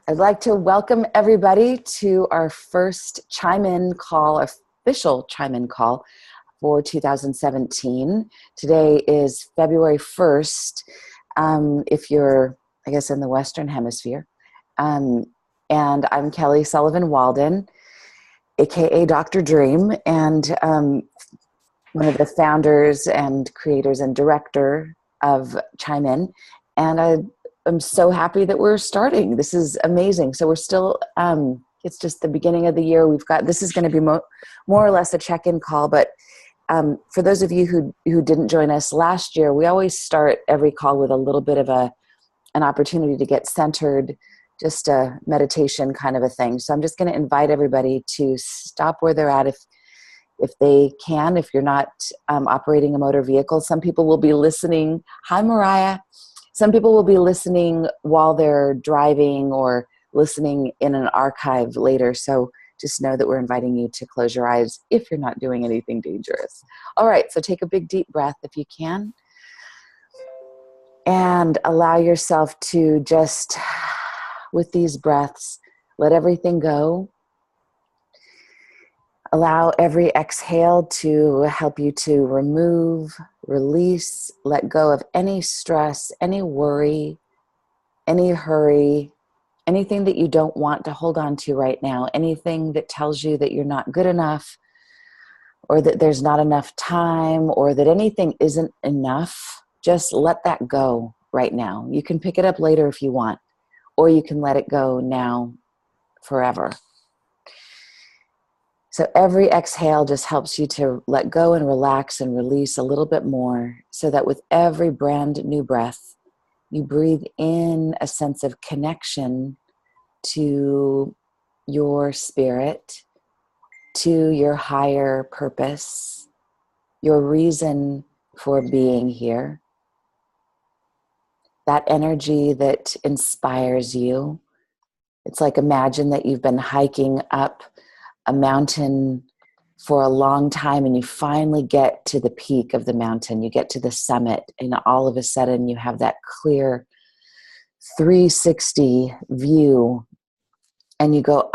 I'd like to welcome everybody to our first Chimein call, official Chimein call for 2017. Today is February 1st, if you're, I guess, in the Western Hemisphere. And I'm Kelly Sullivan Walden, aka Dr. Dream, and one of the founders and creators and director of Chimein. And I'm so happy that we're starting. This is amazing. So we're still, it's just the beginning of the year. This is going to be more or less a check-in call, but for those of you who didn't join us last year, we always start every call with a little bit of an opportunity to get centered, just a meditation kind of a thing. So I'm just going to invite everybody to stop where they're at if they can, if you're not operating a motor vehicle. Some people will be listening. Hi, Mariah. Some people will be listening while they're driving or listening in an archive later. So just know that we're inviting you to close your eyes if you're not doing anything dangerous. All right, so take a big deep breath if you can. And allow yourself to just, with these breaths, let everything go. Allow every exhale to help you to remove, release, let go of any stress, any worry, any hurry, anything that you don't want to hold on to right now, anything that tells you that you're not good enough, or that there's not enough time, or that anything isn't enough. Just let that go right now. You can pick it up later if you want, or you can let it go now forever. So every exhale just helps you to let go and relax and release a little bit more, so that with every brand new breath, you breathe in a sense of connection to your spirit, to your higher purpose, your reason for being here, that energy that inspires you. It's like, imagine that you've been hiking up a mountain for a long time and you finally get to the peak of the mountain. You get to the summit and all of a sudden you have that clear 360 view and you go,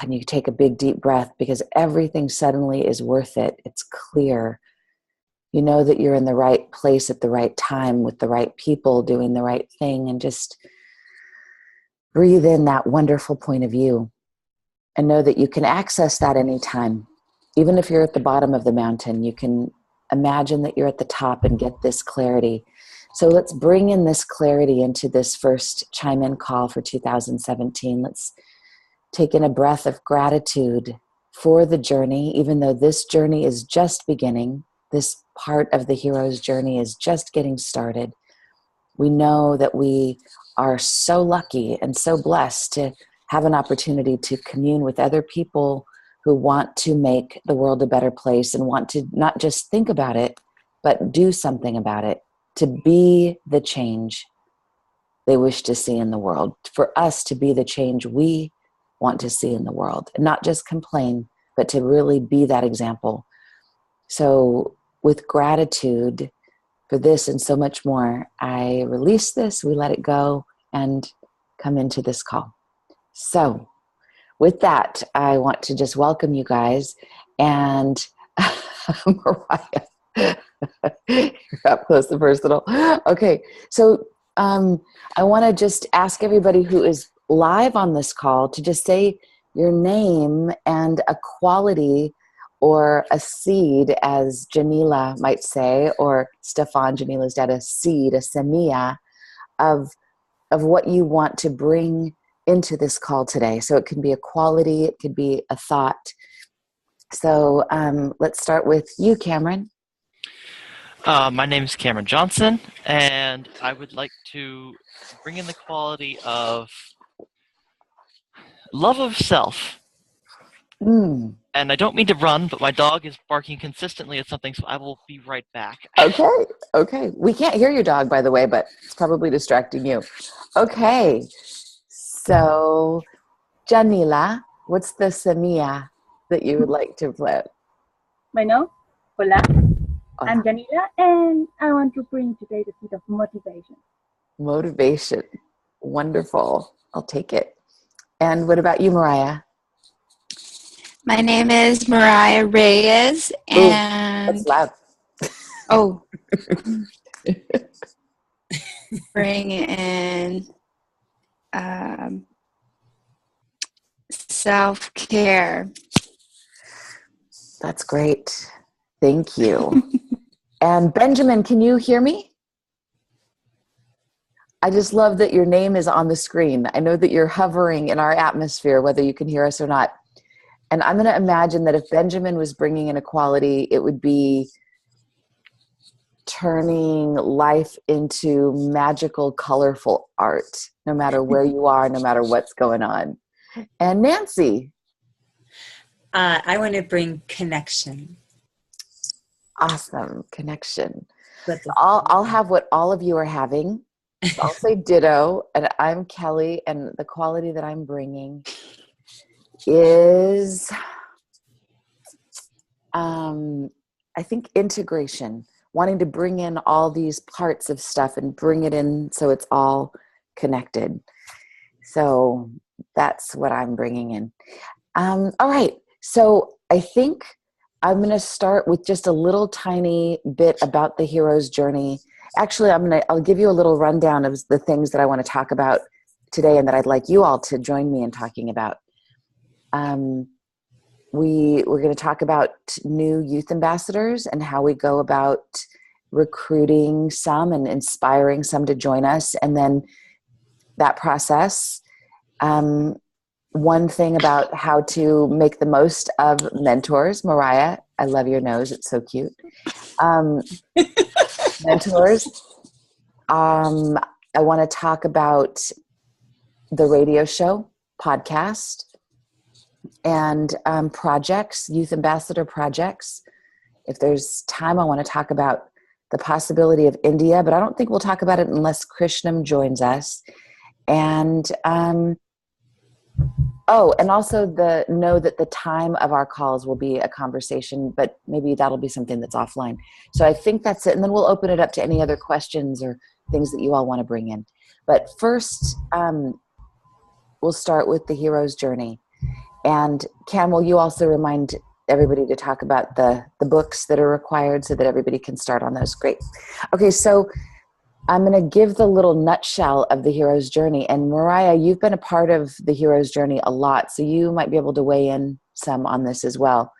and you take a big deep breath because everything suddenly is worth it. It's clear. You know that you're in the right place at the right time with the right people doing the right thing, and just breathe in that wonderful point of view. And know that you can access that anytime. Even if you're at the bottom of the mountain, you can imagine that you're at the top and get this clarity. So let's bring in this clarity into this first Chimein call for 2017. Let's take in a breath of gratitude for the journey, even though this journey is just beginning. This part of the hero's journey is just getting started. We know that we are so lucky and so blessed to have an opportunity to commune with other people who want to make the world a better place and want to not just think about it, but do something about it, to be the change they wish to see in the world, for us to be the change we want to see in the world, and not just complain, but to really be that example. So with gratitude for this and so much more, I release this, we let it go, and come into this call. So with that, I want to just welcome you guys. And Mariah, you're up close and personal. Okay, so I want to just ask everybody who is live on this call to just say your name and a quality or a seed, as Janila might say, or Stefan, Janila's dad, a seed, a semilla of what you want to bring into this call today. So it can be a quality, it could be a thought. So let's start with you, Cameron. My name is Cameron Johnson, and I would like to bring in the quality of love of self. And I don't mean to run, but my dog is barking consistently at something, so I will be right back. Okay. We can't hear your dog, by the way, but it's probably distracting you. Okay. So, Janila, what's the semilla that you would like to plant? Bueno, hola. I'm Janila, and I want to bring today the seed of motivation. Motivation. Wonderful. I'll take it. And what about you, Mariah? My name is Mariah Reyes, and That's loud. oh, bring in self-care. That's great. Thank you. And Benjamin, can you hear me? I just love that your name is on the screen. I know that you're hovering in our atmosphere, whether you can hear us or not. And I'm going to imagine that if Benjamin was bringing in a quality, it would be turning life into magical, colorful art, no matter where you are, no matter what's going on. And Nancy. I want to bring connection. Awesome. Connection. I'll have what all of you are having. So I'll say ditto, and I'm Kelly, and the quality that I'm bringing is, I think, integration, wanting to bring in all these parts of stuff and bring it in so it's all connected. So that's what I'm bringing in. All right. So I think I'm going to start with just a little tiny bit about the hero's journey. Actually, I'll give you a little rundown of the things that I want to talk about today and that I'd like you all to join me in talking about. We're going to talk about new youth ambassadors and how we go about recruiting some and inspiring some to join us, and then that process. One thing about how to make the most of mentors. Mariah, I love your nose. It's so cute. Mentors. I want to talk about the radio show, podcast, and projects, youth ambassador projects. If there's time, I want to talk about the possibility of India, but I don't think we'll talk about it unless Krishnam joins us. And and also know that the time of our calls will be a conversation, but maybe that'll be something that's offline. So I think that's it. And then we'll open it up to any other questions or things that you all want to bring in. But first, we'll start with the hero's journey. And Cam, will you also remind everybody to talk about the books that are required so that everybody can start on those? Great. Okay, so I'm going to give the little nutshell of the hero's journey. And Mariah, you've been a part of the hero's journey a lot, so you might be able to weigh in some on this as well.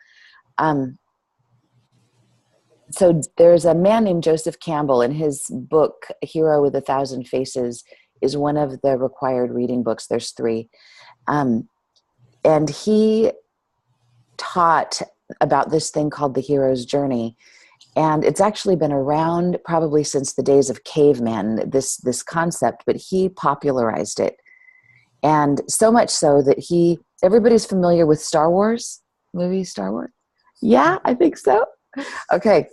So there's a man named Joseph Campbell, and his book, A Hero with a Thousand Faces, is one of the required reading books. There's 3. And he taught about this thing called the hero's journey. And it's actually been around probably since the days of cavemen, this concept, but he popularized it. And so much so that everybody's familiar with Star Wars, movie Star Wars? Yeah, I think so. Okay.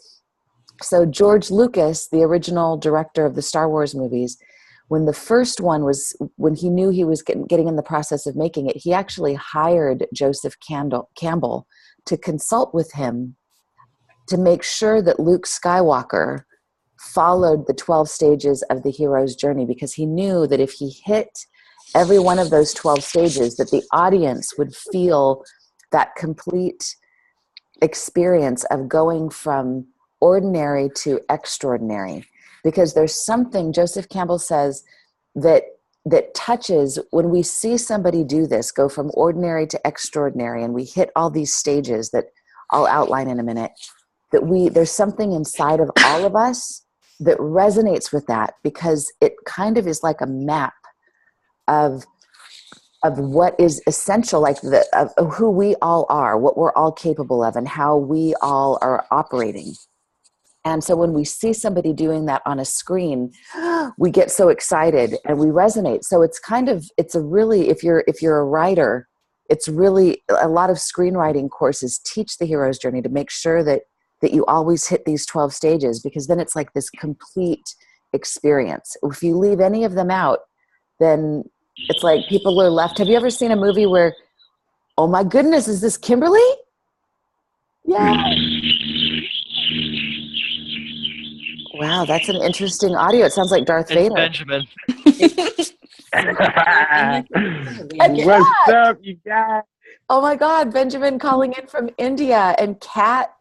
So George Lucas, the original director of the Star Wars movies, when the first one when he knew he was getting in the process of making it, he actually hired Joseph Campbell to consult with him to make sure that Luke Skywalker followed the 12 stages of the hero's journey, because he knew that if he hit every one of those 12 stages, that the audience would feel that complete experience of going from ordinary to extraordinary. Because there's something, Joseph Campbell says, that touches, when we see somebody do this, go from ordinary to extraordinary, and we hit all these stages that I'll outline in a minute, that there's something inside of all of us that resonates with that, because it kind of is like a map of what is essential, like of who we all are, what we're all capable of, and how we all are operating. And so when we see somebody doing that on a screen, we get so excited and we resonate. So it's a really, if you're a writer, it's really, a lot of screenwriting courses teach the hero's journey to make sure that you always hit these 12 stages, because then it's like this complete experience. If you leave any of them out, then it's like people are left. Have you ever seen a movie where, oh my goodness, is this Kimberly? Yeah. Wow, that's an interesting audio. It sounds like Darth Vader. Benjamin. What's up, you guys? Oh my God, Benjamin calling in from India, and Kat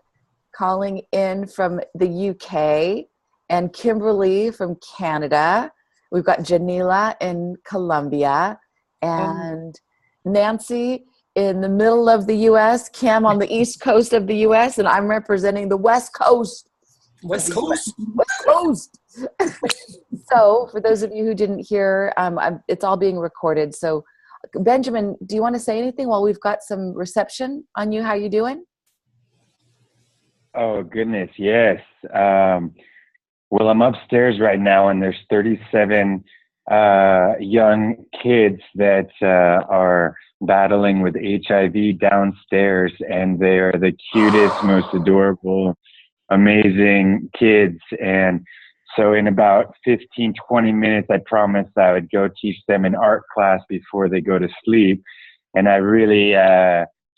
calling in from the UK, and Kimberly from Canada. We've got Janila in Colombia, and Nancy in the middle of the US, Kim on the east coast of the US, and I'm representing the West Coast. West Coast. West Coast. So for those of you who didn't hear, it's all being recorded. So Benjamin, do you want to say anything while we've got some reception on you? How you doing? Oh, goodness, yes. Well, I'm upstairs right now, and there's 37 young kids that are battling with HIV downstairs, and they are the cutest, most adorable, amazing kids. And so in about 15, 20 minutes, I promised I would go teach them an art class before they go to sleep. And I really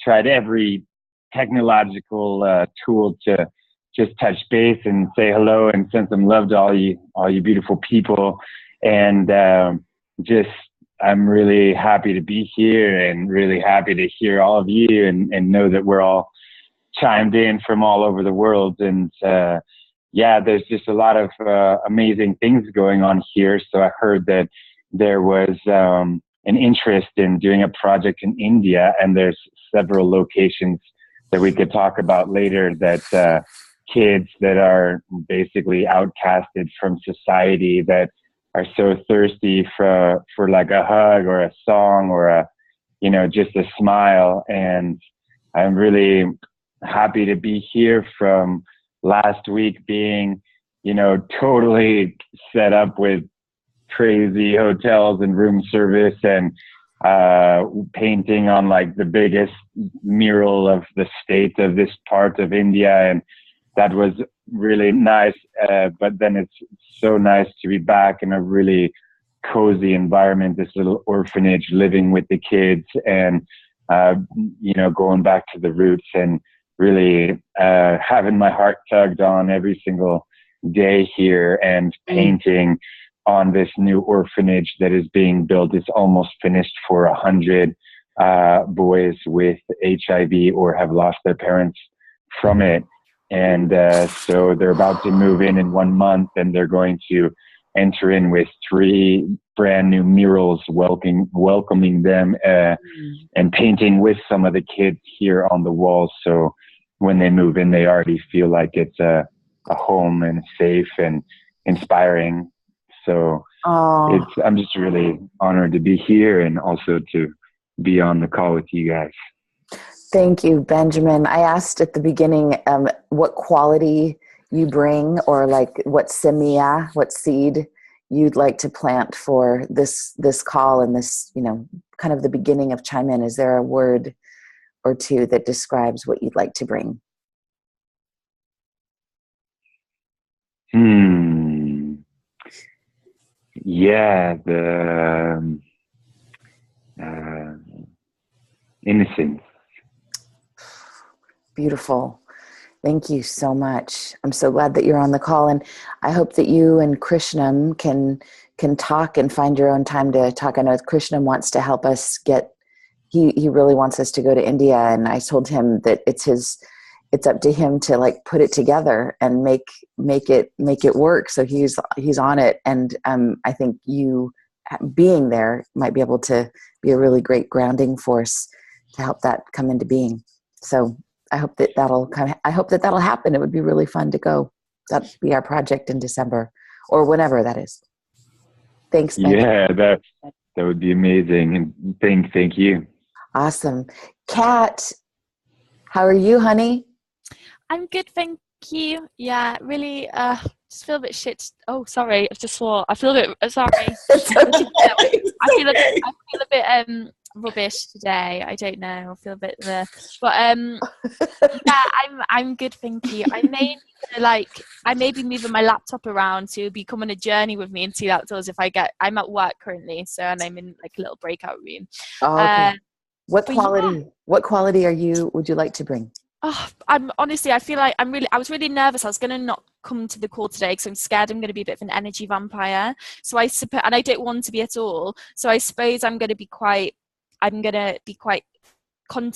tried every technological tool to just touch base and say hello and send some love to all you beautiful people. And I'm really happy to be here and really happy to hear all of you and know that we're all chimed in from all over the world. And yeah, there's just a lot of amazing things going on here. So I heard that there was an interest in doing a project in India, and there's several locations that we could talk about later that kids that are basically outcasted from society, that are so thirsty for like a hug or a song or just a smile. And I'm really happy to be here from last week being, totally set up with crazy hotels and room service and painting on like the biggest mural of the state of this part of India. And that was really nice. But then it's so nice to be back in a really cozy environment, this little orphanage, living with the kids and, going back to the roots and really having my heart tugged on every single day here and painting on this new orphanage that is being built. It's almost finished for 100 boys with HIV or have lost their parents from it. And so they're about to move in 1 month, and they're going to enter in with 3 brand new murals welcoming them and painting with some of the kids here on the walls. So when they move in, they already feel like it's a home and safe and inspiring. So I'm just really honored to be here and also to be on the call with you guys. Thank you, Benjamin. I asked at the beginning what quality you bring, or like what semilla, what seed you'd like to plant for this call and this, kind of the beginning of Chimein. Is there a word or two that describes what you'd like to bring? Yeah, the innocence. Beautiful. Thank you so much. I'm so glad that you're on the call, and I hope that you and Krishnam can talk and find your own time to talk. I know Krishnam wants to help us he really wants us to go to India, and I told him that it's up to him to like put it together and make it work. So he's on it, and I think you being there might be able to be a really great grounding force to help that come into being. So I hope that that'll happen. It would be really fun to go. That'll be our project in December or whenever that is. Thanks, Ben. Yeah, that would be amazing. And thank you. Awesome. Kat, how are you, honey? I'm good, thank you. Yeah, really just feel a bit shit. Oh, sorry, I just swore. I feel a bit sorry. It's okay. I feel a bit rubbish today. I don't know. I feel a bit but yeah, I'm good, thank you. I may be moving my laptop around to become on a journey with me and see outdoors if I'm at work currently, and I'm in like a little breakout room. Oh, okay. What quality would you like to bring? Oh, I feel like I was really nervous. I was going to not come to the call today because I'm scared I'm going to be a bit of an energy vampire. So I suppose, and I don't want to be at all. So I suppose I'm going to be quite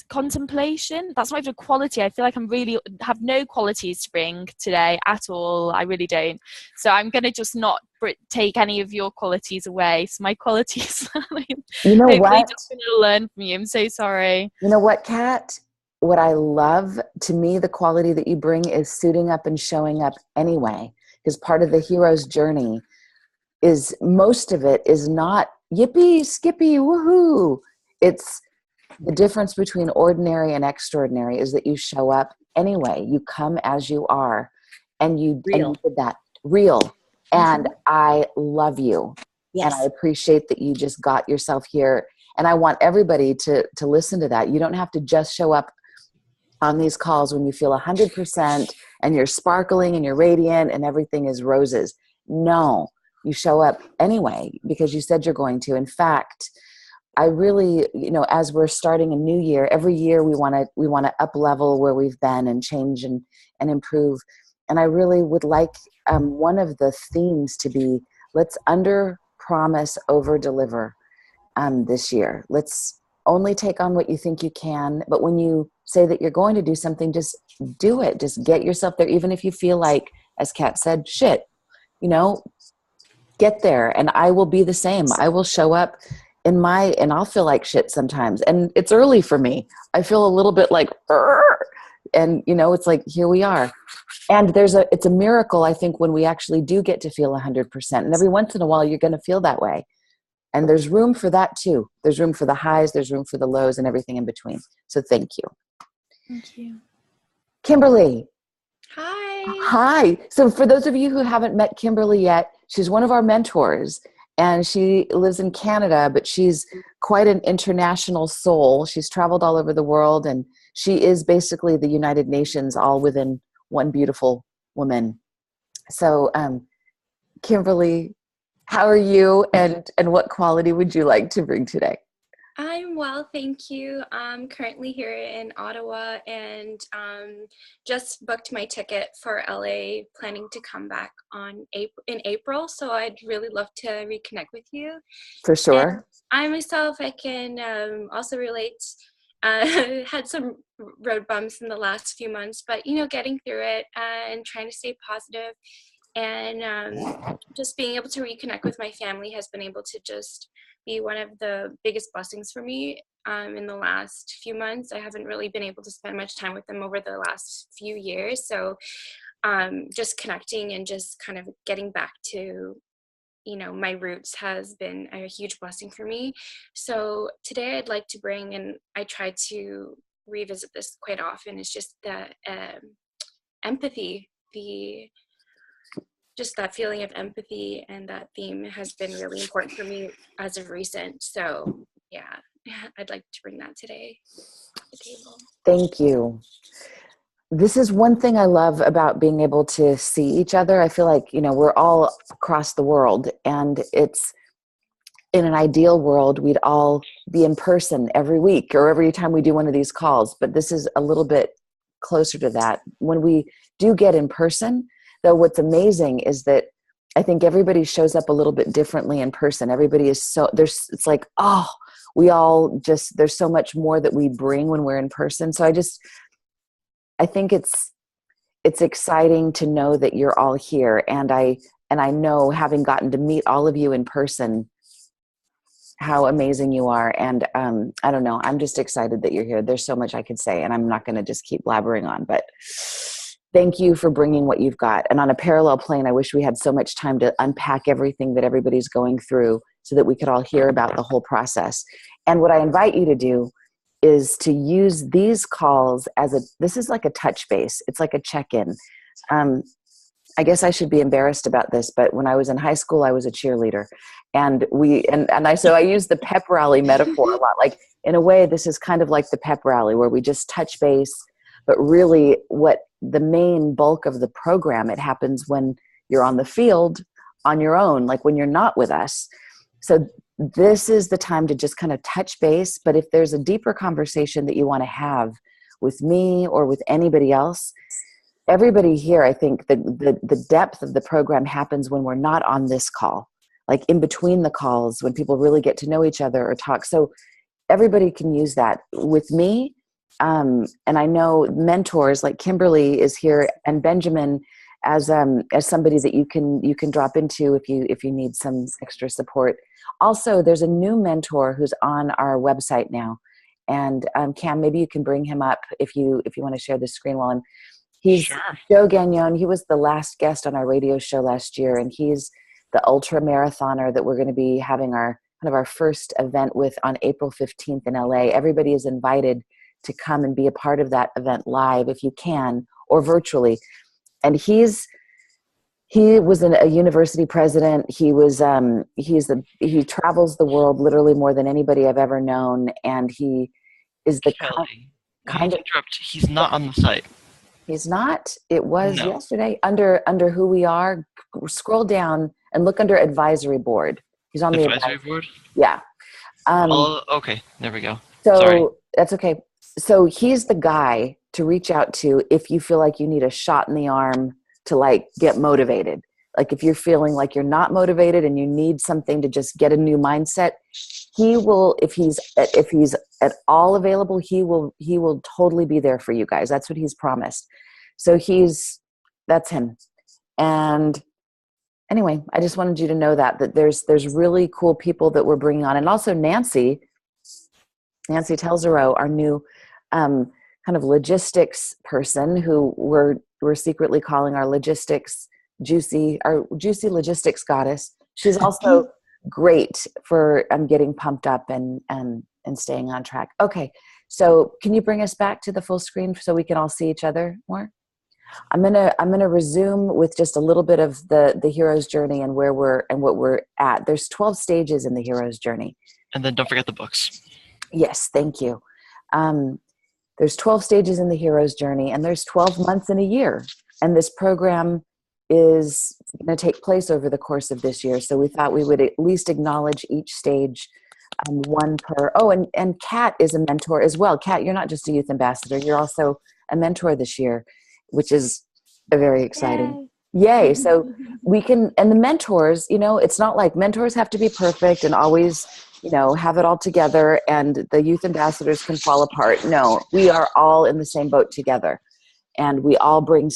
contemplation. That's not even a quality. I feel like I'm really have no qualities to bring today at all. I really don't. So I'm going to just not take any of your qualities away. So my qualities, You know hopefully what? just going to learn from you. I'm so sorry. You know what, Kat? What I love, to me, the quality that you bring is suiting up and showing up anyway. Because part of the hero's journey is, most of it is not yippee, skippy, woohoo. It's the difference between ordinary and extraordinary is that you show up anyway. You come as you are, and you did that real. And I love you. Yes. And I appreciate that you just got yourself here. And I want everybody to listen to that. You don't have to just show up on these calls when you feel 100% and you're sparkling and you're radiant and everything is roses. No, you show up anyway because you said you're going to. In fact, I really, as we're starting a new year, every year we want to up level where we've been and change and improve. And I really would like one of the themes to be, let's under promise, over deliver this year. Let's only take on what you think you can. But when you say that you're going to do something, just do it. Just get yourself there. Even if you feel like, as Kat said, shit, get there. And I will be the same. I will show up and I'll feel like shit sometimes. And it's early for me. I feel a little bit like, and it's like, here we are. And it's a miracle, I think, when we actually do get to feel 100%. And every once in a while, you're going to feel that way. And there's room for that too. There's room for the highs, there's room for the lows, and everything in between. So thank you. Thank you. Kimberly. Hi. Hi. So for those of you who haven't met Kimberly yet, she's one of our mentors. And she lives in Canada, but she's quite an international soul. She's traveled all over the world, and she is basically the United Nations all within one beautiful woman. So, Kimberly, how are you, and what quality would you like to bring today? I'm well, thank you. I'm currently here in Ottawa and just booked my ticket for LA, planning to come back in April. So I'd really love to reconnect with you. For sure. And I myself, I can also relate. Had some road bumps in the last few months, but getting through it and trying to stay positive, and just being able to reconnect with my family has been able to just be one of the biggest blessings for me in the last few months. I haven't really been able to spend much time with them over the last few years, so just connecting and just kind of getting back to my roots has been a huge blessing for me. So today I'd like to bring, and I try to revisit this quite often, is just the empathy, just that feeling of empathy, and that theme has been really important for me as of recent. So yeah, I'd like to bring that today to the table. Thank you. This is one thing I love about being able to see each other. I feel like, we're all across the world, and it's, in an ideal world, we'd all be in person every week or every time we do one of these calls. But this is a little bit closer to that. When we do get in person, though, what's amazing is that I think everybody shows up a little bit differently in person. Everybody is it's like, we all just, there's so much more that we bring when we're in person. So I think it's exciting to know that you're all here. And I know, having gotten to meet all of you in person, how amazing you are. And I don't know, I'm just excited that you're here. There's so much I could say, and I'm not going to just keep blabbering on, but thank you for bringing what you've got. And on a parallel plane, I wish we had so much time to unpack everything that everybody's going through so that we could all hear about the whole process. And what I invite you to do is to use these calls this is like a touch base. It's like a check-in. I guess I should be embarrassed about this, but when I was in high school, I was a cheerleader, and so I use the pep rally metaphor a lot. Like, in a way, this is kind of like the pep rally where we just touch base, but really what the main bulk of the program, it happens when you're on the field on your own, like when you're not with us. So this is the time to just kind of touch base. But if there's a deeper conversation that you want to have, with me or with anybody else. Everybody here, I think the depth of the program happens when we're not on this call, like in between the calls, when people really get to know each other or talk. So everybody can use that. With me, and I know mentors like Kimberly is here, and Benjamin as somebody that you can drop into if you need some extra support. Also, there's a new mentor who's on our website now, and Cam, maybe you can bring him up if you want to share the screen while I'm. He's Sure. Joe Gagnon. He was the last guest on our radio show last year, and he's the ultra marathoner that we're going to be having our first event with on April 15th in LA. Everybody is invited to come and be a part of that event live if you can, or virtually. And he was a university president. He travels the world literally more than anybody I've ever known, and he is the Kelly, kind of interrupt. He's not on the site. He's not. It was No. yesterday under who we are. Scroll down and look under advisory board. He's on the Advisory board? Yeah. Okay. There we go. So Sorry. that's okay. So he's the guy to reach out to if you feel like you need a shot in the arm to like get motivated. Like if you're feeling like you're not motivated and you need something to just get a new mindset, he will, if he's at all available, he will totally be there for you guys. That's what he's promised. So that's him. And anyway, I just wanted you to know that there's really cool people that we're bringing on. And also Nancy Telzero, our new kind of logistics person who we're secretly calling our juicy logistics goddess. She's also great for getting pumped up and staying on track. Okay, so can you bring us back to the full screen so we can all see each other more? I'm gonna resume with just a little bit of the hero's journey and what we're at. There's 12 stages in the hero's journey. And then don't forget the books. Yes, thank you. There's 12 stages in the hero's journey, and there's 12 months in a year. And this program is going to take place over the course of this year. So we thought we would at least acknowledge each stage, one per. Oh, and Kat is a mentor as well. Kat, you're not just a youth ambassador. You're also a mentor this year, which is very exciting. Yay. So we can, and the mentors, it's not like mentors have to be perfect and always, have it all together and the youth ambassadors can fall apart. No, we are all in the same boat together, and we all bring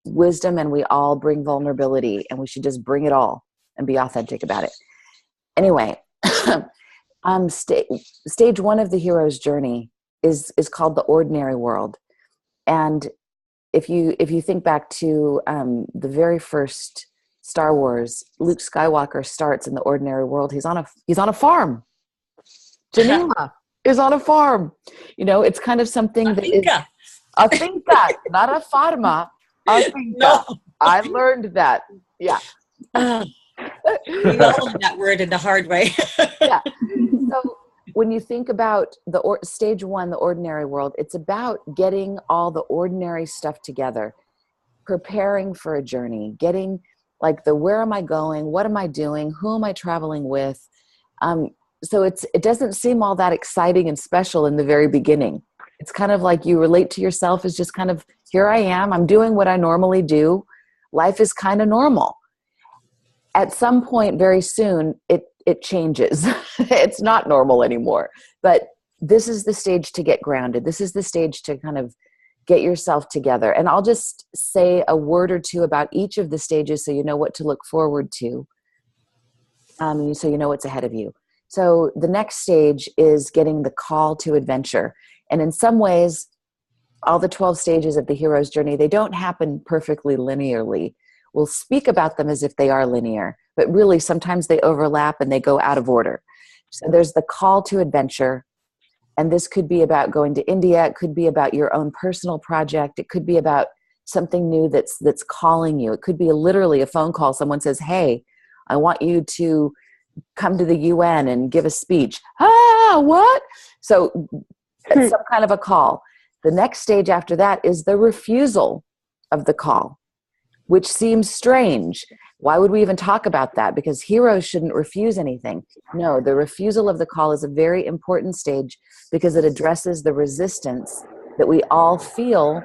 wisdom and we all bring vulnerability, and we should just bring it all and be authentic about it. Anyway, stage one of the hero's journey is called the ordinary world. And if you think back to the very first Star Wars, Luke Skywalker starts in the ordinary world. He's on a farm. Janela is on a farm. It's kind of something that is a finca, not a farma. A finca. No. I learned that. Yeah. We all learned that word in the hard way. Yeah. So when you think about stage one, the ordinary world, it's about getting all the ordinary stuff together, preparing for a journey, getting like where am I going? What am I doing? Who am I traveling with? So it doesn't seem all that exciting and special in the very beginning. It's kind of like you relate to yourself as just kind of, here I am, I'm doing what I normally do. Life is kind of normal. At some point very soon, it changes. It's not normal anymore. But this is the stage to get grounded. This is the stage to kind of get yourself together. And I'll just say a word or two about each of the stages so you know what to look forward to, so you know what's ahead of you. So the next stage is getting the call to adventure. And in some ways, all the 12 stages of the hero's journey, they don't happen perfectly linearly. We'll speak about them as if they are linear, but really sometimes they overlap and they go out of order. So there's the call to adventure. And this could be about going to India. It could be about your own personal project. It could be about something new that's calling you. It could be literally a phone call. Someone says, hey, I want you to come to the UN and give a speech. What? So it's some kind of a call. The next stage after that is the refusal of the call, which seems strange. Why would we even talk about that? Because heroes shouldn't refuse anything. No, the refusal of the call is a very important stage because it addresses the resistance that we all feel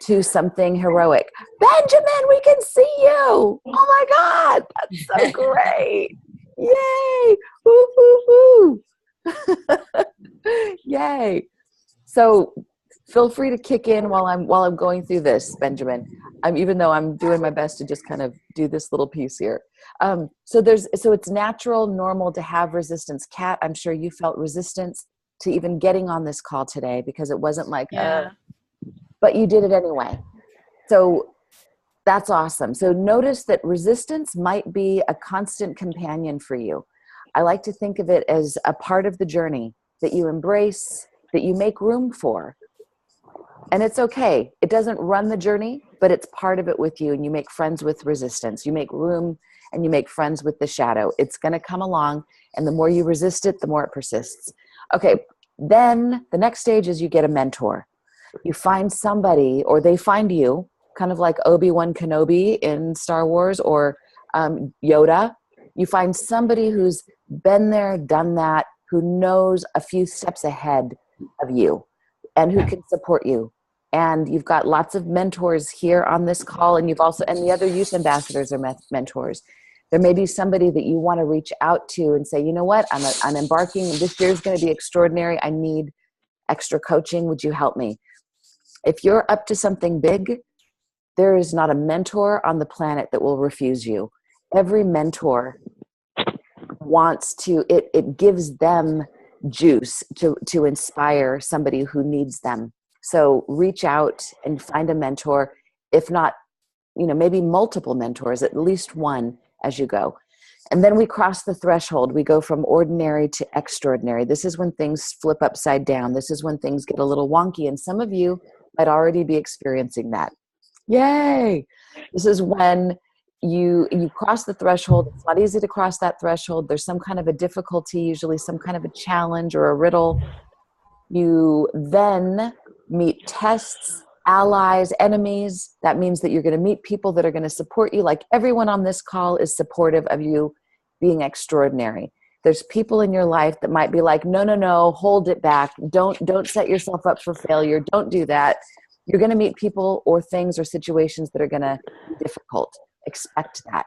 to something heroic. Benjamin, we can see you. Oh my God, that's so great. Yay. Woo, woo, woo. Yay. So feel free to kick in while I'm going through this, Benjamin. Even though I'm doing my best to just kind of do this little piece here. So it's natural, normal to have resistance. Kat, I'm sure you felt resistance to even getting on this call today because it wasn't like, but you did it anyway. So that's awesome. So notice that resistance might be a constant companion for you. I like to think of it as a part of the journey that you embrace, that you make room for. And it's okay. It doesn't run the journey, but it's part of it with you. And you make friends with resistance. You make room and you make friends with the shadow. It's going to come along. And the more you resist it, the more it persists. Okay. Then the next stage is you get a mentor. You find somebody, or they find you, kind of like Obi-Wan Kenobi in Star Wars, or Yoda. You find somebody who's been there, done that, who knows a few steps ahead of you and who can support you. And you've got lots of mentors here on this call, and you've also, and the other youth ambassadors are mentors. There may be somebody that you want to reach out to and say, you know what, I'm embarking, this year's going to be extraordinary. I need extra coaching. Would you help me? If you're up to something big, there is not a mentor on the planet that will refuse you. Every mentor wants to, it gives them juice to inspire somebody who needs them. So reach out and find a mentor, if not, maybe multiple mentors, at least one as you go. And then we cross the threshold. We go from ordinary to extraordinary. This is when things flip upside down. This is when things get a little wonky. And some of you might already be experiencing that. Yay! This is when you cross the threshold. It's not easy to cross that threshold. There's some kind of a difficulty, usually some kind of a challenge or a riddle. You then meet tests, allies, enemies. That means that you're going to meet people that are going to support you. Like everyone on this call is supportive of you being extraordinary. There's people in your life that might be like, no, hold it back. Don't set yourself up for failure. Don't do that. You're going to meet people or things or situations that are going to be difficult. Expect that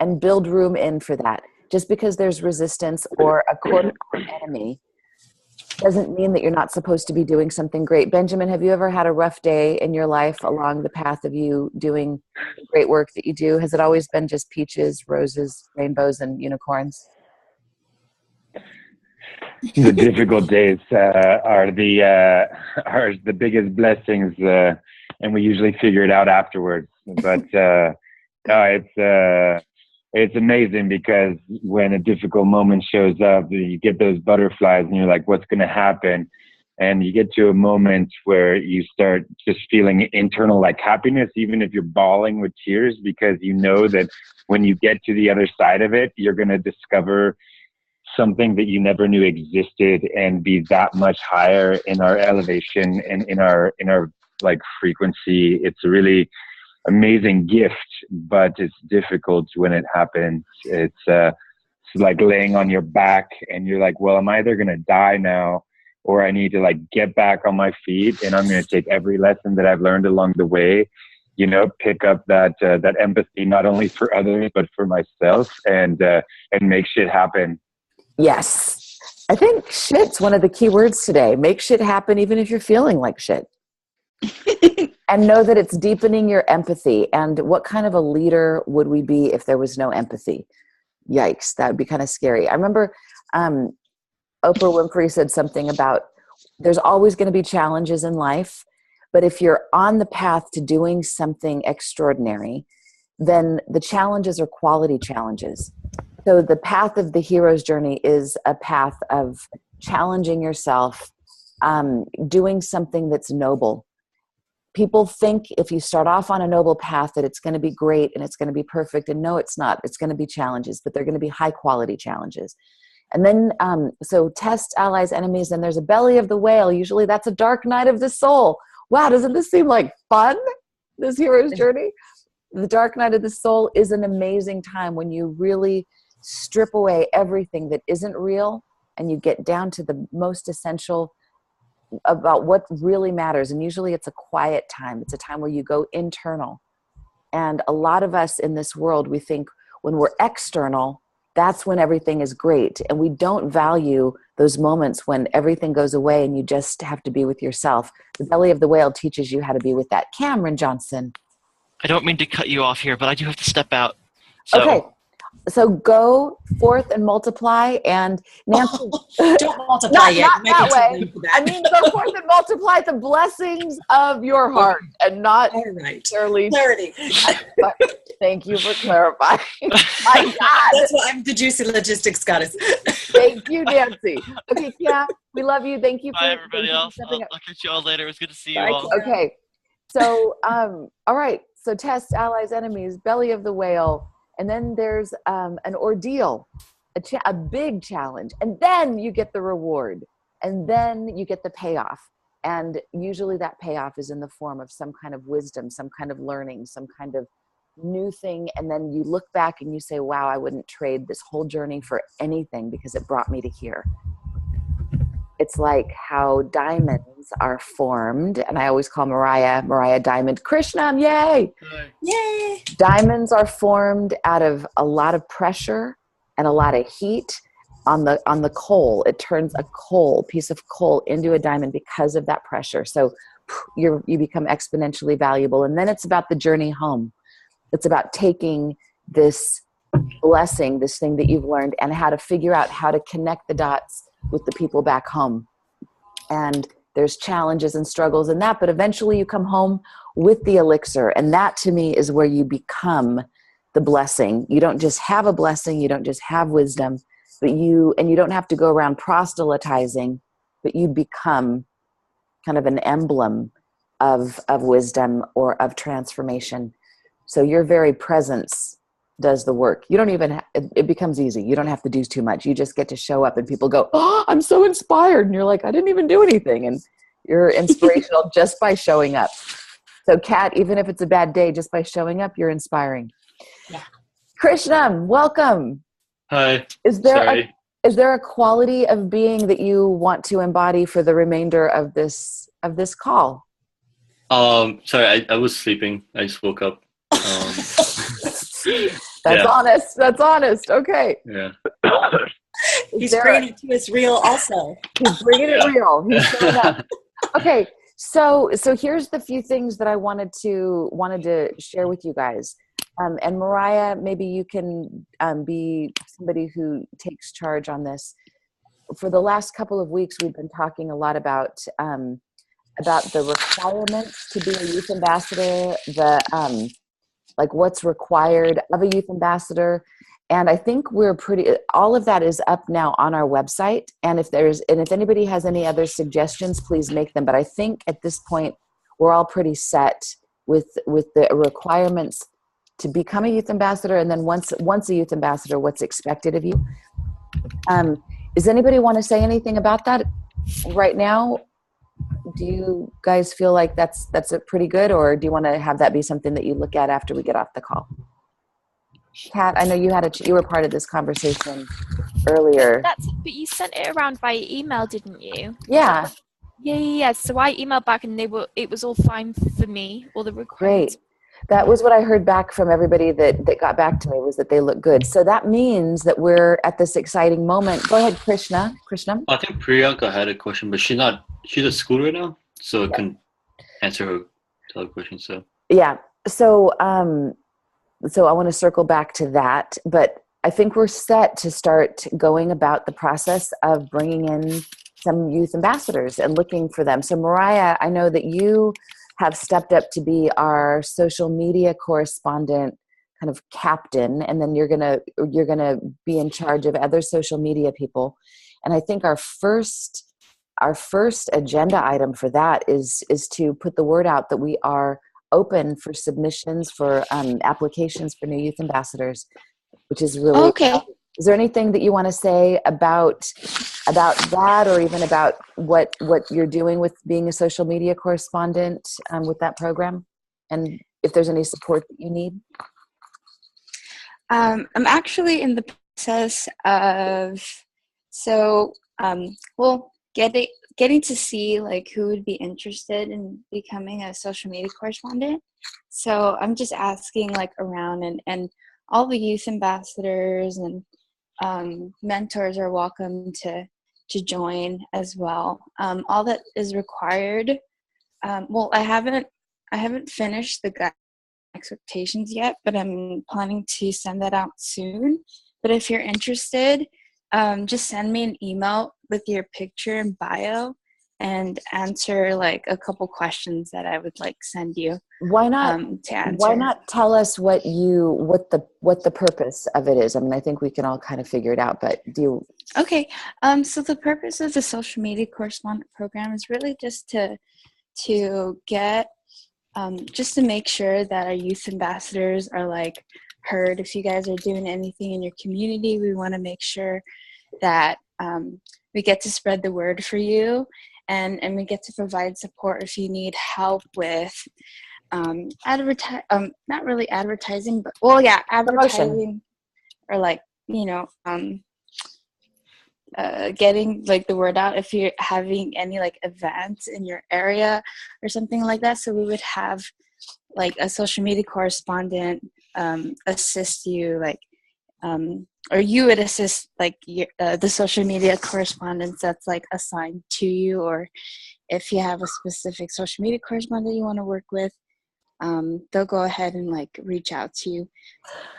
and build room in for that. Just because there's resistance or a quote-unquote enemy doesn't mean that you're not supposed to be doing something great. Benjamin, have you ever had a rough day in your life along the path of you doing the great work that you do? Has it always been just peaches, roses, rainbows, and unicorns? The difficult days are the biggest blessings, and we usually figure it out afterwards. But no, it's amazing because when a difficult moment shows up, you get those butterflies, and you're like, "What's going to happen?" And you get to a moment where you start just feeling internal like happiness, even if you're bawling with tears, because you know that when you get to the other side of it, you're going to discover something that you never knew existed and be that much higher in our elevation and in our like frequency. It's a really amazing gift, but it's difficult when it happens. It's like laying on your back and you're like, well, I'm either going to die now or I need to like get back on my feet, and I'm going to take every lesson that I've learned along the way, pick up that empathy, not only for others, but for myself, and make shit happen. Yes. I think shit's one of the key words today. Make shit happen even if you're feeling like shit. And know that it's deepening your empathy. And what kind of a leader would we be if there was no empathy? Yikes, that would be kind of scary. I remember Oprah Winfrey said something about there's always going to be challenges in life, but if you're on the path to doing something extraordinary, then the challenges are quality challenges. So the path of the hero's journey is a path of challenging yourself, doing something that's noble. People think if you start off on a noble path that it's going to be great and it's going to be perfect. And no, it's not. It's going to be challenges, but they're going to be high quality challenges. And then, so test, allies, enemies, and there's a belly of the whale. Usually that's a dark night of the soul. Wow, doesn't this seem like fun, this hero's journey? The dark night of the soul is an amazing time when you really strip away everything that isn't real and you get down to the most essential about what really matters. And usually it's a quiet time. It's a time where you go internal. And a lot of us in this world, we think when we're external, that's when everything is great. And we don't value those moments when everything goes away and you just have to be with yourself. The belly of the whale teaches you how to be with that. Cameron Johnson. I don't mean to cut you off here, but I do have to step out. So. Okay. So go forth and multiply. And Nancy, Don't multiply yet. Not that way. I mean, go forth and multiply the blessings of your heart, and not necessarily clarity. Thank you for clarifying. My God, that's why I'm the juicy logistics goddess. Thank you, Nancy. Okay, yeah, we love you. Thank you. Bye, everybody else. I'll catch you all later. It was good to see you all. Okay, so all right. So test, allies, enemies, belly of the whale. And then there's an ordeal, a big challenge. And then you get the reward. And then you get the payoff. And usually that payoff is in the form of some kind of wisdom, some kind of learning, some kind of new thing. And then you look back and you say, wow, I wouldn't trade this whole journey for anything because it brought me to here. It's like how diamonds are formed. And I always call Mariah Diamond. Krishnam, yay! Yay! Diamonds are formed out of a lot of pressure and a lot of heat on the coal. It turns a piece of coal into a diamond because of that pressure. So you become exponentially valuable. And then it's about the journey home. It's about taking this blessing, this thing that you've learned, and how to figure out how to connect the dots with the people back home. And there's challenges and struggles in that, but eventually you come home with the elixir. And that to me is where you become the blessing. You don't just have a blessing, you don't just have wisdom, but you don't have to go around proselytizing, but you become kind of an emblem of wisdom or of transformation. So your very presence does the work. You don't even, it becomes easy. You don't have to do too much. You just get to show up and people go, oh, I'm so inspired. And you're like, I didn't even do anything. And you're inspirational just by showing up. So Kat, even if it's a bad day, just by showing up, you're inspiring. Yeah. Krishnam, welcome. Hi. Is there a quality of being that you want to embody for the remainder of this call? Sorry, I was sleeping. I just woke up. That's honest. That's honest. Okay. Yeah. He's bringing it to us real also. He's bringing it real. He's showing up. Okay. So here's the few things that I wanted to share with you guys. And Mariah, maybe you can be somebody who takes charge on this. For the last couple of weeks, we've been talking a lot about the requirements to be a youth ambassador, like what's required of a youth ambassador. And I think all of that is up now on our website. And if anybody has any other suggestions, please make them. But I think at this point, we're all pretty set with the requirements to become a youth ambassador. And then once a youth ambassador, what's expected of you. Does anybody want to say anything about that right now? Do you guys feel like that's pretty good, or do you want to have that be something that you look at after we get off the call? Kat, I know you were part of this conversation earlier. But you sent it around by email, didn't you? Yeah. Yeah. So I emailed back, and it was all fine for me. All the requirements. Great. That was what I heard back from everybody that got back to me, was that they look good. So that means that we're at this exciting moment. Go ahead, Krishna. I think Priyanka had a question, but she's at school right now, so I can answer her other question. So yeah. So I want to circle back to that, but I think we're set to start going about the process of bringing in some youth ambassadors and looking for them. So Mariah, I know that you have stepped up to be our social media correspondent, kind of captain, and then you're gonna be in charge of other social media people. And I think our first agenda item for that is to put the word out that we are open for submissions for applications for new youth ambassadors, which is really okay. Is there anything that you want to say about that, or even about what you're doing with being a social media correspondent with that program, and if there's any support that you need? I'm actually in the process of getting getting to see like who would be interested in becoming a social media correspondent. So I'm just asking like around, and all the youth ambassadors and mentors are welcome to join as well. All that is required. Well, I haven't finished the guide expectations yet, but I'm planning to send that out soon. But if you're interested, just send me an email with your picture and bio and answer like a couple questions that I would like send you. Why not? To answer. Why not tell us what the purpose of it is? I mean, I think we can all kind of figure it out, but do you? Okay. So the purpose of the social media correspondent program is really just to get just to make sure that our youth ambassadors are like heard. If you guys are doing anything in your community, we want to make sure that we get to spread the word for you, and we get to provide support if you need help with not really advertising, but advertising, or like, you know, getting like the word out if you're having any like events in your area or something like that. So we would have like a social media correspondent assist you, like or you would assist like the social media correspondence that's like assigned to you, or if you have a specific social media correspondent you want to work with, they'll go ahead and like reach out to you.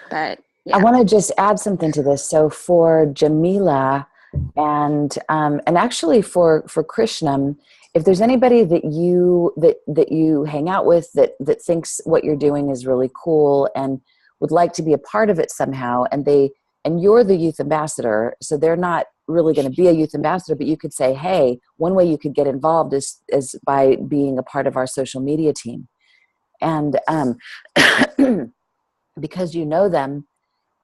But yeah. I want to just add something to this. So for Jamila and actually for Krishnam, if there's anybody that you hang out with that thinks what you're doing is really cool and would like to be a part of it somehow, and you're the youth ambassador, so they're not really going to be a youth ambassador, but you could say, hey, one way you could get involved is by being a part of our social media team. And because you know them,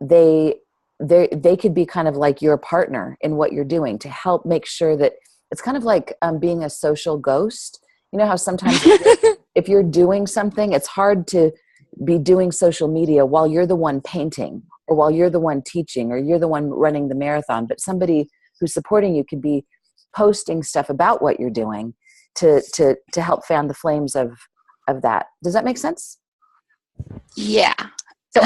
they could be kind of like your partner in what you're doing to help make sure that it's kind of like being a social ghost. You know how sometimes if you're doing something, it's hard to be doing social media while you're the one painting, or while you're the one teaching, or you're the one running the marathon, but somebody who's supporting you could be posting stuff about what you're doing to help fan the flames of that. Does that make sense? Yeah. So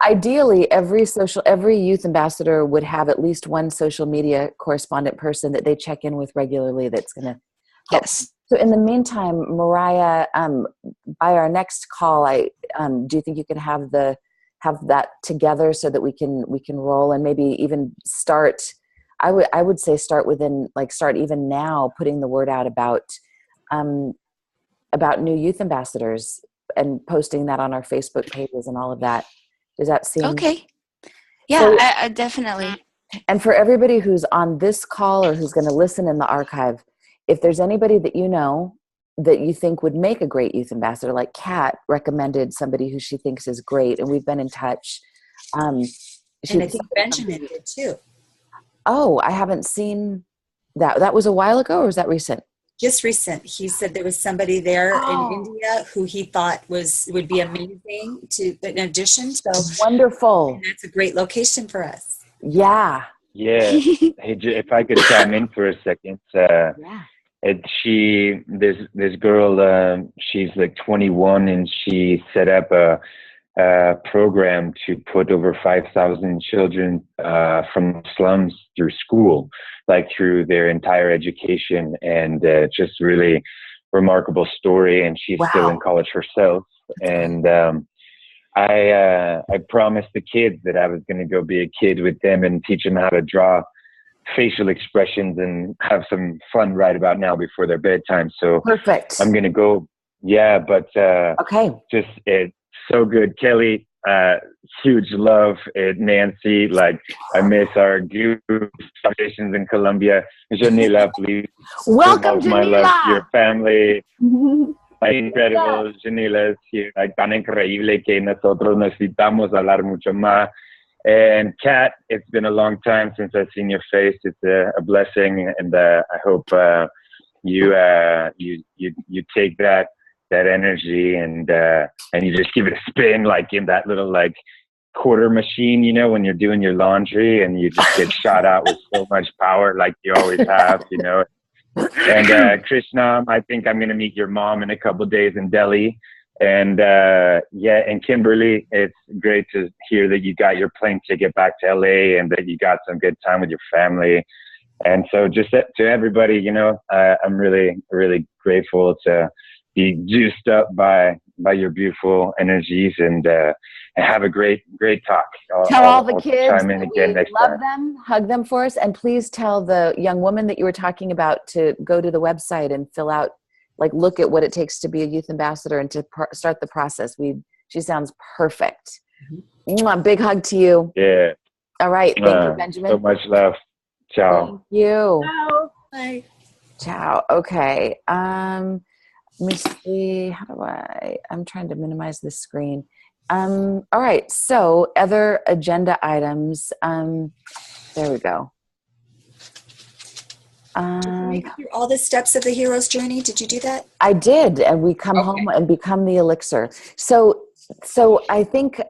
ideally, every youth ambassador would have at least one social media correspondent person that they check in with regularly that's going to help. Yes. So in the meantime, Mariah, by our next call, do you think you can have that together so that we can roll, and maybe even start? I would say start even now, putting the word out about new youth ambassadors and posting that on our Facebook pages and all of that. Does that seem okay? Yeah, so, I definitely. And for everybody who's on this call or who's going to listen in the archive, if there's anybody that you know that you think would make a great youth ambassador, like Kat recommended somebody who she thinks is great, and we've been in touch. And I think Benjamin did too. Oh, I haven't seen that. That was a while ago, or was that recent? Just recent. He said there was somebody there in India who he thought would be amazing to an addition. So wonderful. And that's a great location for us. Yeah. Yeah. Hey, if I could chime in for a second. This girl, she's like 21, and she set up a program to put over 5,000 children from slums through school, like through their entire education, and just really remarkable story. And she's still in college herself. And I promised the kids that I was going to go be a kid with them and teach them how to draw facial expressions and have some fun right about now before their bedtime. So perfect. I'm going to go. Yeah, but okay. Just it's so good, Kelly. Huge love at Nancy. Like, I miss our group conversations in Colombia. Janila, please. Welcome, Janila. My love to your family. Incredible, Janila es here. Like, tan increíble que nosotros necesitamos hablar mucho más. And Kat, it's been a long time since I've seen your face. It's a blessing, and I hope you take that energy and you just give it a spin, like in that little like quarter machine, you know, when you're doing your laundry, and you just get shot out with so much power, like you always have, you know. And Krishna, I think I'm going to meet your mom in a couple of days in Delhi. And and Kimberly, it's great to hear that you got your plane ticket back to LA and that you got some good time with your family. And so just to everybody, I'm really, really grateful to be juiced up by your beautiful energies and have a great talk. Tell all the I'll kids chime in that again we next love time. them, hug them for us, and please tell the young woman that you were talking about to go to the website and fill out, look at what it takes to be a youth ambassador and to start the process. She sounds perfect. Mwah, big hug to you. Yeah. All right. Thank you, Benjamin. So much love. Ciao. Thank you. Ciao. Bye. Ciao. Okay. Let me see. I'm trying to minimize the screen. All right. So other agenda items. There we go. Did you make it through all the steps of the hero's journey? Did you do that? I did. And we come home and become the elixir. So I think,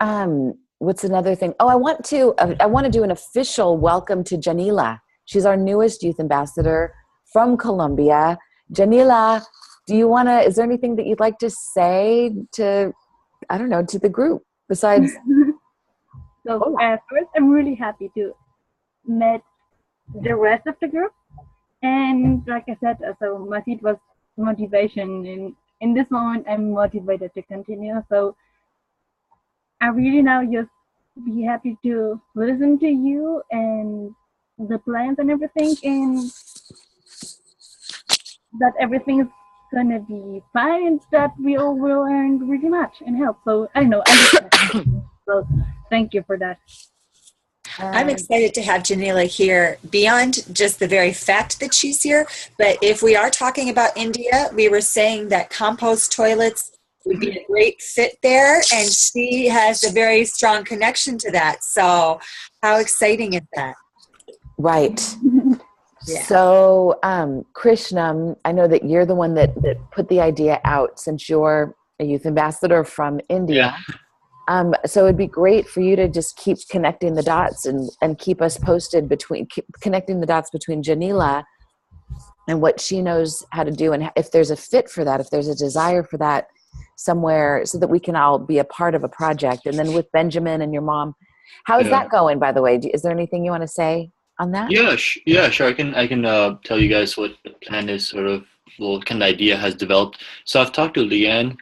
what's another thing? Oh, I want to do an official welcome to Janila. She's our newest youth ambassador from Colombia. Janila, is there anything that you'd like to say to the group besides? So first, I'm really happy to meet the rest of the group. And like I said, so my seat was motivation. In this moment, I'm motivated to continue. So I really now just be happy to listen to you and the plans and everything, and that everything is gonna be fine, and that we all will learn really much and help. So I know. So thank you for that. I'm excited to have Janila here beyond just the very fact that she's here. But if we are talking about India, we were saying that compost toilets would be a great fit there. And she has a very strong connection to that. So how exciting is that? Right. Yeah. So, Krishnam, I know that you're the one that put the idea out since you're a youth ambassador from India. Yeah. So it'd be great for you to just keep connecting the dots and keep us posted connecting the dots between Janila and what she knows how to do, and if there's a fit for that, if there's a desire for that somewhere, so that we can all be a part of a project. And then with Benjamin and your mom, how is that going, by the way? Is there anything you want to say on that? Yeah, sure. I can tell you guys what the plan is, sort of what kind of idea has developed. So I've talked to Leanne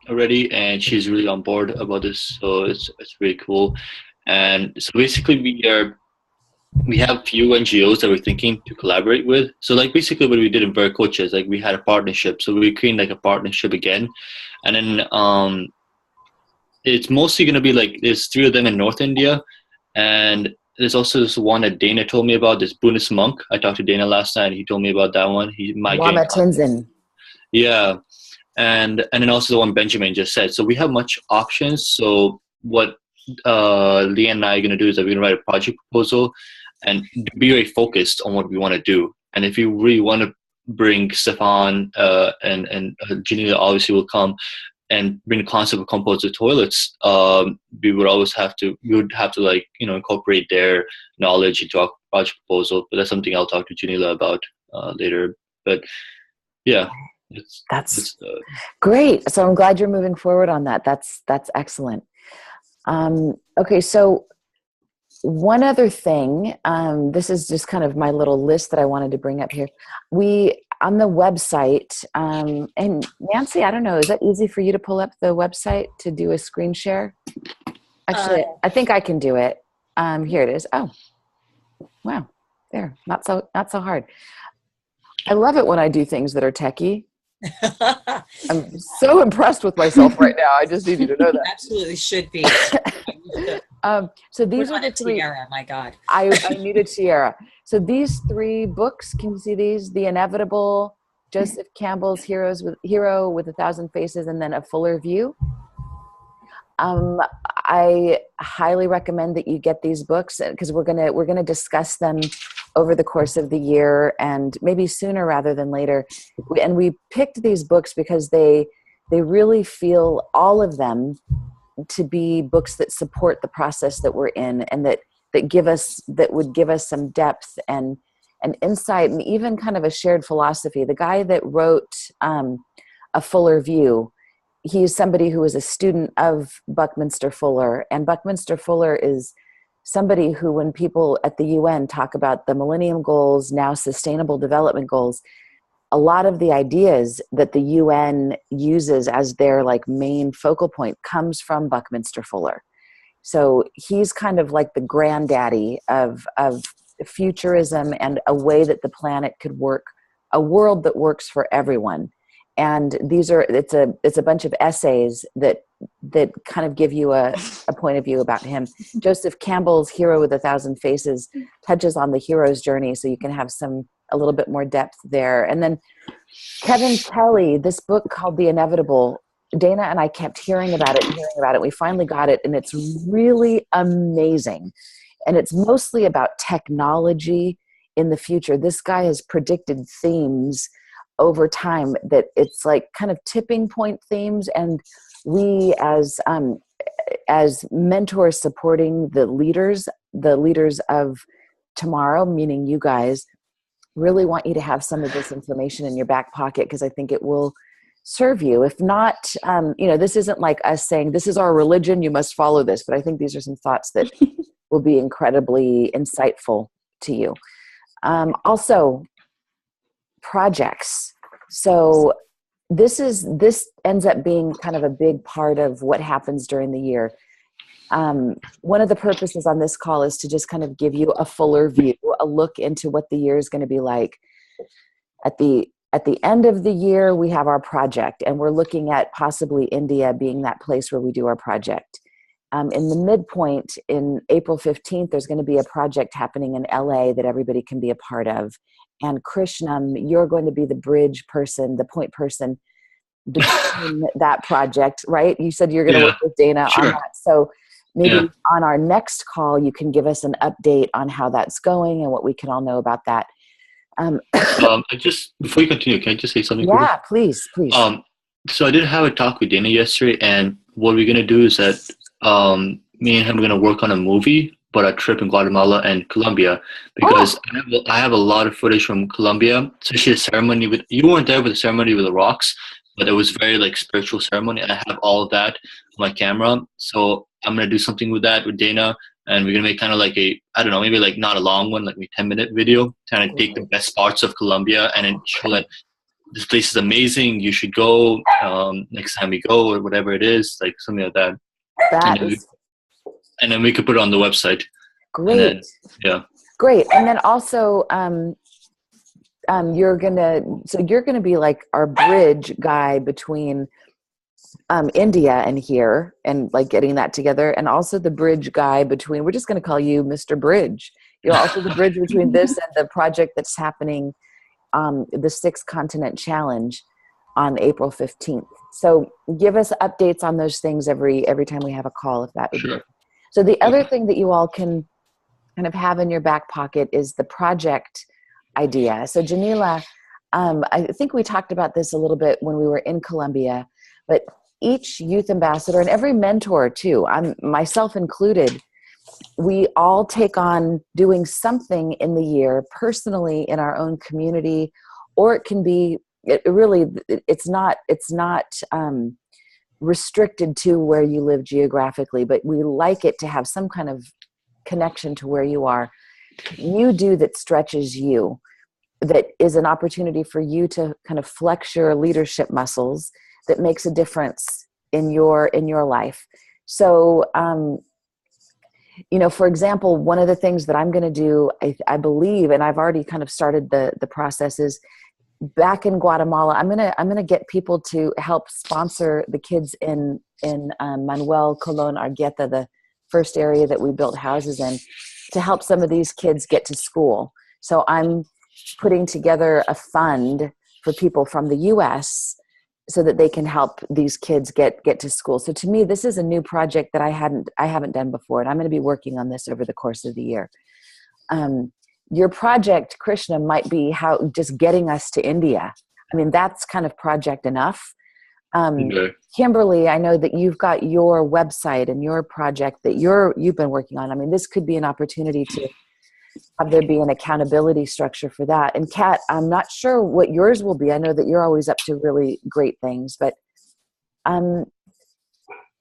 already, and she's really on board about this. So it's really cool. And so basically, we have few NGOs that we're thinking to collaborate with. So basically what we did in Veracocha is we had a partnership. So we created a partnership again, and then it's mostly going to be there's 3 of them in North India, and there's also this one that Dana told me about, this Buddhist monk. I talked to Dana last night. He told me about that one. He might Lama Tenzin. Yeah. And then also the one Benjamin just said. So we have much options. So what Leanne and I are going to do is that we're going to write a project proposal and be very focused on what we want to do. And if you really want to bring Stefan and Janila obviously will come and bring the concept of composite toilets, we would have to incorporate their knowledge into our project proposal. But that's something I'll talk to Janila about later. But yeah. That's great. So I'm glad you're moving forward on that. That's excellent. Okay, so one other thing, this is just kind of my little list that I wanted to bring up here. We, on the website, and Nancy, I don't know, is that easy for you to pull up the website to do a screen share? Actually, I think I can do it. Here it is. Oh, wow. There, not so hard. I love it when I do things that are techie. I'm so impressed with myself right now. I just need you to know that. Absolutely should be. So these are the 3. Tiara, my God. I need a tiara. So these 3 books, can you see these? The Inevitable, Joseph Campbell's Hero with 1,000 Faces, and then A Fuller View. I highly recommend that you get these books, because we're gonna discuss them over the course of the year, and maybe sooner rather than later. And we picked these books because they really feel, all of them, to be books that support the process that we're in, and that would give us some depth and an insight, and even kind of a shared philosophy. The guy that wrote A Fuller View, he's somebody who was a student of Buckminster Fuller, and Buckminster Fuller is somebody who, when people at the UN talk about the Millennium Goals, now Sustainable Development Goals, a lot of the ideas that the UN uses as their like main focal point comes from Buckminster Fuller. So he's kind of like the granddaddy of futurism and a way that the planet could work, a world that works for everyone. And it's a bunch of essays that kind of give you a point of view about him. Joseph Campbell's Hero with a Thousand Faces touches on the hero's journey, so you can have a little bit more depth there. And then Kevin Kelly, this book called The Inevitable, Dana and I kept hearing about it. We finally got it, and it's really amazing. And it's mostly about technology in the future. This guy has predicted themes over time that it's like kind of tipping point themes, and we as mentors supporting the leaders of tomorrow, meaning you guys, really want you to have some of this information in your back pocket, because I think it will serve you. If not, this isn't like us saying this is our religion, you must follow this, but I think these are some thoughts that will be incredibly insightful to you. Also, projects. So this ends up being kind of a big part of what happens during the year. One of the purposes on this call is to just kind of give you a fuller view, a look into what the year is going to be like. At the end of the year, we have our project, and we're looking at possibly India being that place where we do our project. In the midpoint, in April 15th, there's going to be a project happening in LA that everybody can be a part of. And Krishnam, you're going to be the bridge person, the point person between that project, right? You said you're going to work with Dana on that. So maybe on our next call, you can give us an update on how that's going and what we can all know about that. Before you continue, can I just say something? Yeah, please. So I did have a talk with Dana yesterday, and what we're gonna do is that me and him are gonna work on a movie, but a trip in Guatemala and Colombia, because I have a lot of footage from Colombia, especially the ceremony with, you weren't there with the ceremony with the rocks, but it was very like spiritual ceremony, and I have all of that on my camera. So I'm gonna do something with that with Dana, and we're gonna make kind of like maybe like not a long one, like maybe 10-minute video, trying to take the best parts of Colombia and then show that this place is amazing, you should go next time we go, or whatever it is, like something like that. And then we could put it on the website. Great. Great. And then also, you're gonna be like our bridge guy between India and here, and like getting that together, and also the bridge guy between, we're just going to call you Mr. Bridge. You're also the bridge between this and the project that's happening, the 6 Continent Challenge on April 15th. So give us updates on those things every time we have a call, if that would be good. So the other thing that you all can kind of have in your back pocket is the project idea. So Janila, I think we talked about this a little bit when we were in Colombia, but each youth ambassador and every mentor too, myself included, we all take on doing something in the year personally in our own community, or it can be, it's not restricted to where you live geographically, but we like it to have some kind of connection to where you are. You do that stretches you, that is an opportunity for you to kind of flex your leadership muscles, that makes a difference in your life. So, for example, one of the things that I'm going to do, I believe, and I've already kind of started the process, is back in Guatemala, I'm gonna get people to help sponsor the kids in Manuel Colon Argueta, the first area that we built houses in, to help some of these kids get to school. So I'm putting together a fund for people from the U.S. so that they can help these kids get to school. So to me, this is a new project that I haven't done before, and I'm going to be working on this over the course of the year. Your project, Krishna, might be how just getting us to India. I mean, that's kind of project enough. Kimberly, I know that you've got your website and your project that you've been working on. I mean, this could be an opportunity to have there be an accountability structure for that. And Kat, I'm not sure what yours will be. I know that you're always up to really great things, but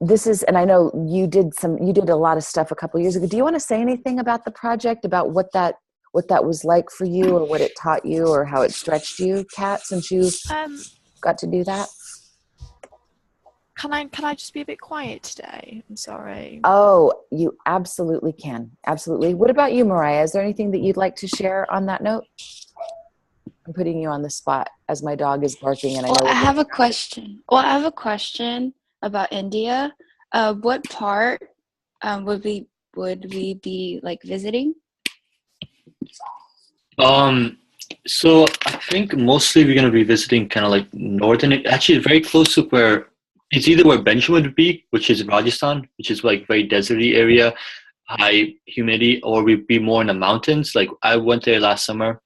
this is, and I know you did a lot of stuff a couple years ago. Do you want to say anything about the project, about what that was like for you, or what it taught you, or how it stretched you, Kat, since you got to do that? Can I just be a bit quiet today? I'm sorry. Oh, you absolutely can. Absolutely. What about you, Mariah? Is there anything that you'd like to share on that note? I'm putting you on the spot as my dog is barking, and I have a question. Well, I have a question about India. What part would we be like visiting? So I think mostly we're gonna be visiting kind of like northern, actually very close to where it's either where Benjamin would be, which is Rajasthan, which is like very deserty area, high humidity, or we'd be more in the mountains. Like I went there last summer,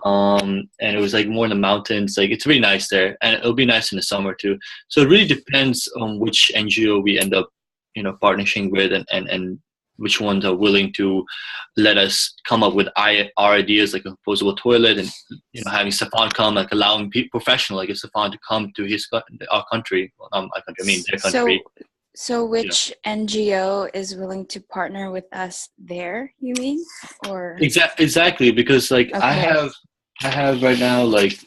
and it was like more in the mountains. Like it's really nice there, and it'll be nice in the summer too. So it really depends on which NGO we end up, partnering with, and which ones are willing to let us come up with our ideas, like a composable toilet, and having Stefan come, like allowing professional like Stefan to come to our country. Well, not my country, I mean their country. So which NGO is willing to partner with us there, you mean? Or Exactly, because like okay. I have right now like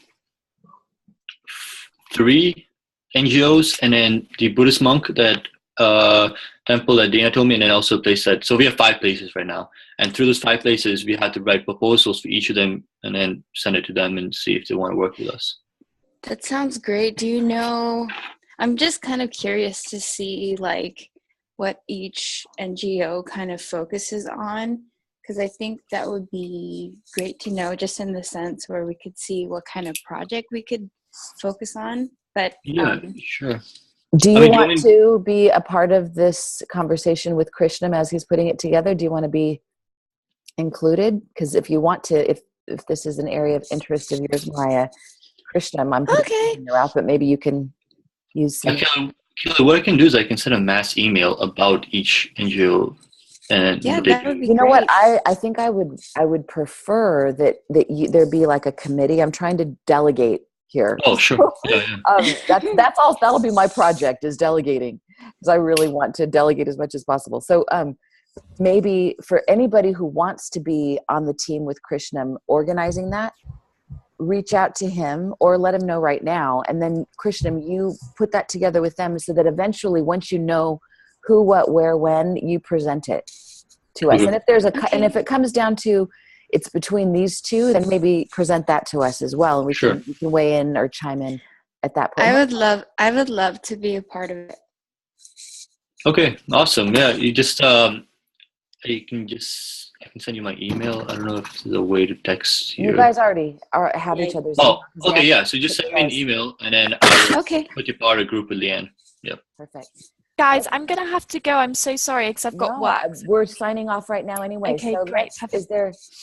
3 NGOs, and then the Buddhist monk that temple that Dana told me, and then also a place so we have 5 places right now, and through those 5 places we had to write proposals for each of them and then send it to them and see if they want to work with us. That sounds great. Do you know, I'm just kind of curious to see like what each NGO kind of focuses on, because I think that would be great to know, just in the sense where we could see what kind of project we could focus on. But yeah, sure. Do you want to be a part of this conversation with Krishnam as he's putting it together? Do you want to be included? Because if you want to, if this is an area of interest of yours, Mariah, Krishnam, I'm putting you out, but maybe you can use some. Kelly, what I can do is I can send a mass email about each NGO. And that would be you know great. what? I think I would prefer that there be like a committee. I'm trying to delegate here. Oh, sure. That's all. That'll be my project, is delegating, because I really want to delegate as much as possible. So maybe for anybody who wants to be on the team with Krishnam organizing that, reach out to him or let him know right now, and then Krishnam, you put that together with them so that eventually, once you know who, what, where, when, you present it to us. And if there's and if it comes down to it's between these two, then maybe present that to us as well, and we can weigh in or chime in at that point. I would love to be a part of it. Okay, awesome. Yeah, you just I can send you my email. I don't know if there's a way to text you. You guys already have each other's. Oh, okay, yeah. So just send me an email, and then I will put you part of a group with Leanne. Yep. Perfect. Guys, I'm going to have to go. I'm so sorry because I've got work. We're signing off right now anyway. Okay, so great.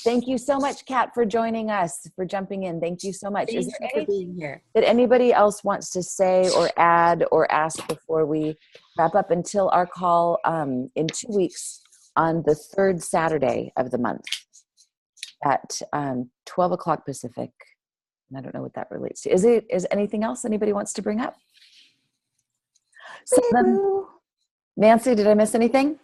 Thank you so much, Kat, for joining us, for jumping in. Thank you so much. Thank you for being here. That anybody else wants to say or add or ask before we wrap up until our call in 2 weeks on the 3rd Saturday of the month at 12 o'clock Pacific? And I don't know what that relates to. Is anything else anybody wants to bring up? Nancy, did I miss anything?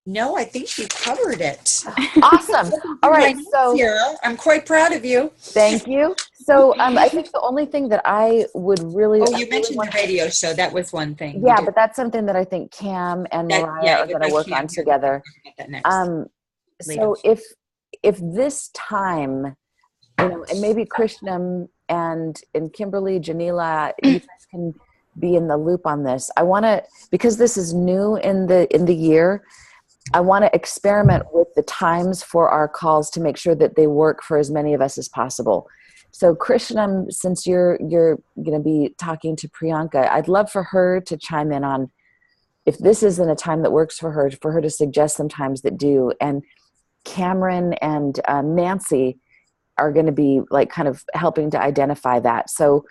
No, I think you covered it. Awesome. All right. So I'm quite proud of you. Thank you. So I think the only thing that I would really... Oh, you mentioned the radio show. That was one thing. Yeah, but that's something that I think Cam and Mariah are going to work on together. So if this time, and maybe Krishnam and Kimberly, Janila, you guys can be in the loop on this. I want to, because this is new in the year, I want to experiment with the times for our calls to make sure that they work for as many of us as possible. So Krishnam, since you're going to be talking to Priyanka, I'd love for her to chime in on if this isn't a time that works for her to suggest some times that do. And Cameron and Nancy are going to be like kind of helping to identify that. So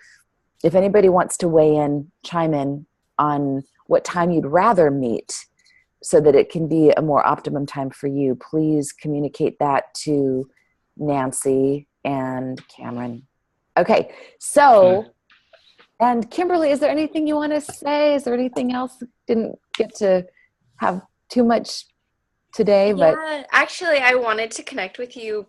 if anybody wants to weigh in, chime in on what time you'd rather meet, so that it can be a more optimum time for you. Please communicate that to Nancy and Cameron. Okay, so, and Kimberly, is there anything you want to say? Is there anything else? Didn't get to have too much today, but Yeah, actually, I wanted to connect with you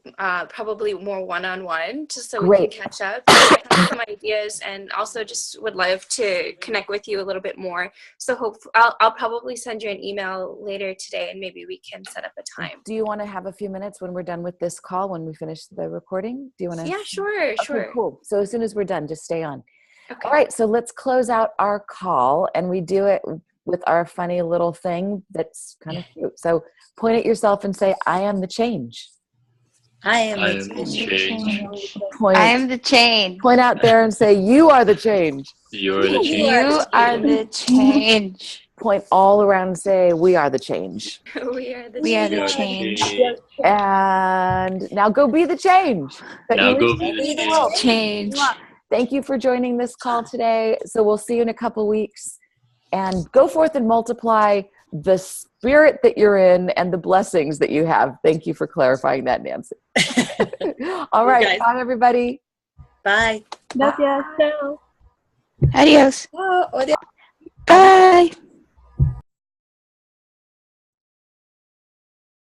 probably more one-on-one, just so we great. can catch up. I have some ideas, and also just would love to connect with you a little bit more. So I'll probably send you an email later today, and maybe we can set up a time. Do you want to have a few minutes when we're done with this call, when we finish the recording? Do you want to? Yeah, sure, sure. Okay, cool. So as soon as we're done, just stay on. Okay. All right, so let's close out our call, and we do it with our funny little thing that's kind of cute. So point at yourself and say, I am the change. I am I the am the change. change. Point, I am the change. point out there and say, you are the change. You're the You change. You are the change. Point all around and say, we are the change. We are the We are the You're the change. change. And now go be the change. that Now you go wish be to the in change. world. Change. Thank you for joining this call today. So we'll see you in a couple weeks. And go forth and multiply the spirit that you're in and the blessings that you have. Thank you for clarifying that, Nancy. All right. guys. Bye, everybody. Bye. Gracias. Chao. Adios. Oh,